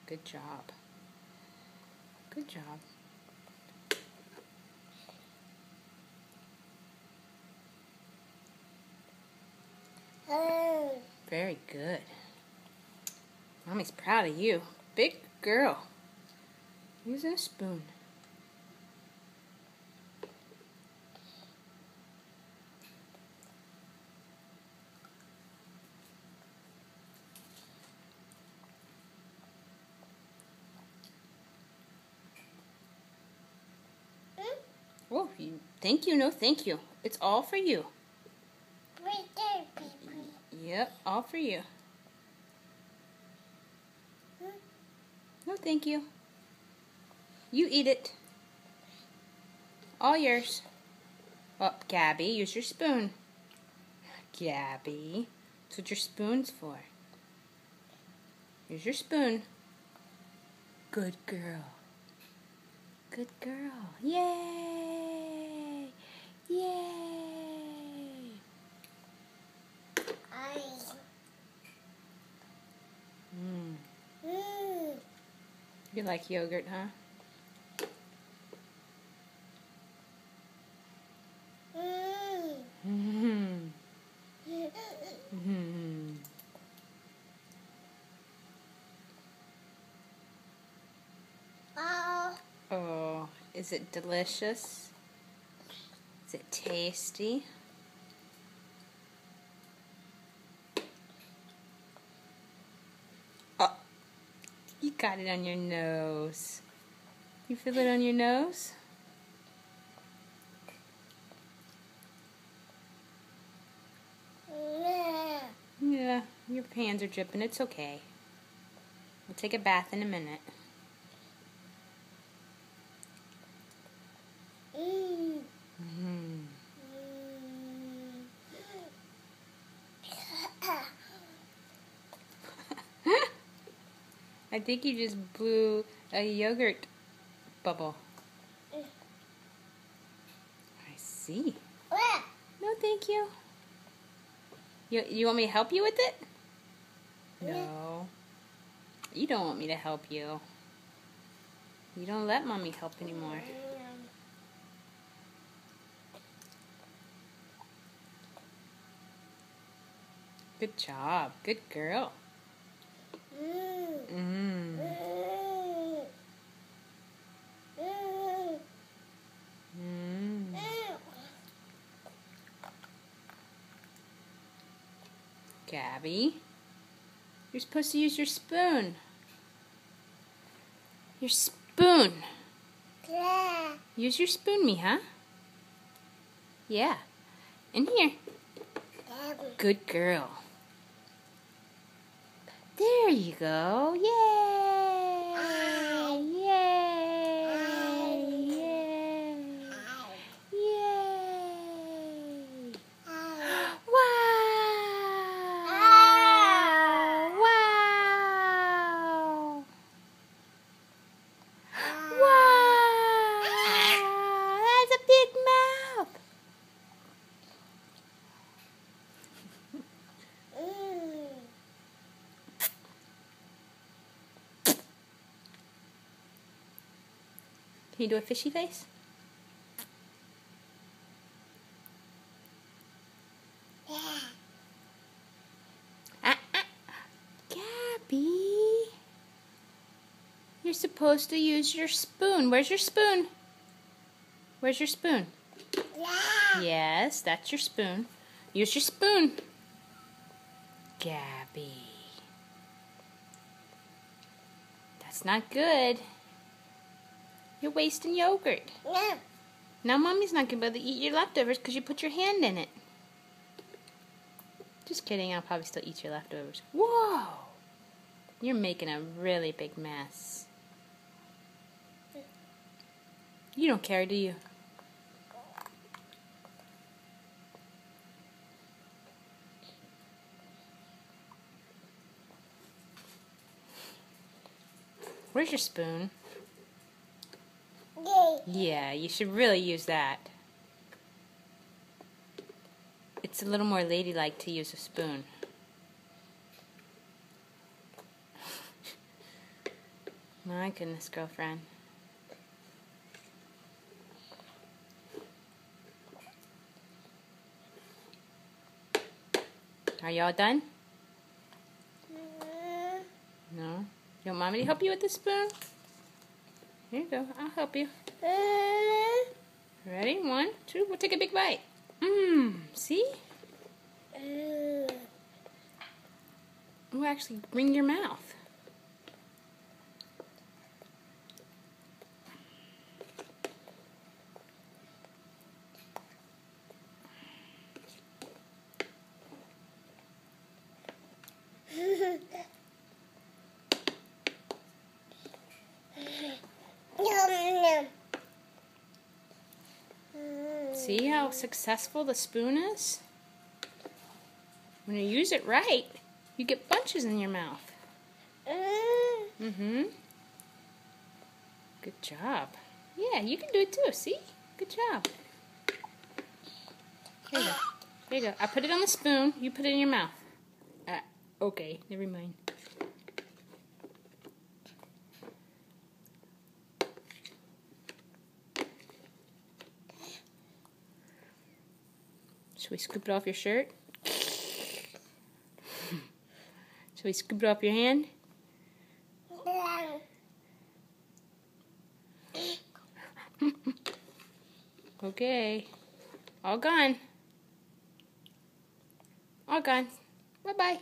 Good job. Good job. Very good. Mommy's proud of you. Big girl. Use a spoon. Oh, thank you. No, thank you. It's all for you. Right there, baby. Yep, all for you. No, thank you. You eat it. All yours. Oh, Gabby, use your spoon. Gabby, that's what your spoon's for. Here's your spoon. Good girl. Good girl. Yay! Yay! You like yogurt, huh? Oh, is it delicious? Is it tasty? Oh, you got it on your nose. You feel it on your nose? Yeah, your hands are dripping. It's okay. We'll take a bath in a minute. I think you just blew a yogurt bubble. I see. No, thank you. You want me to help you with it? No. You don't want me to help you. You don't let Mommy help anymore. Good job. Good girl. Gabby, you're supposed to use your spoon. Your spoon. Use your spoon, Miha. Yeah. In here. Good girl. There you go. Yay! Yay! Yay! Yay! Wow! Wow! Wow! That's a big mouth. Can you do a fishy face? Gabby, you're supposed to use your spoon. Where's your spoon? Where's your spoon? Yes, that's your spoon. Use your spoon. Gabby. That's not good. You're wasting yogurt. Now Mommy's not going to be able to eat your leftovers because you put your hand in it. Just kidding, I'll probably still eat your leftovers. Whoa! You're making a really big mess. You don't care, do you? Where's your spoon? Yeah, you should really use that. It's a little more ladylike to use a spoon. My goodness, girlfriend. Are y'all done? No? You want Mommy to help you with the spoon? Here you go. I'll help you. Ready? 1, 2. We'll take a big bite. See? We'll actually ring your mouth. See how successful the spoon is? When you use it right, you get bunches in your mouth. Good job. Yeah, you can do it too, see? Good job. Here you go. Here you go. I put it on the spoon, you put it in your mouth. Okay, never mind. Should we scoop it off your shirt? Should we scoop it off your hand? Okay. All gone. All gone. Bye-bye.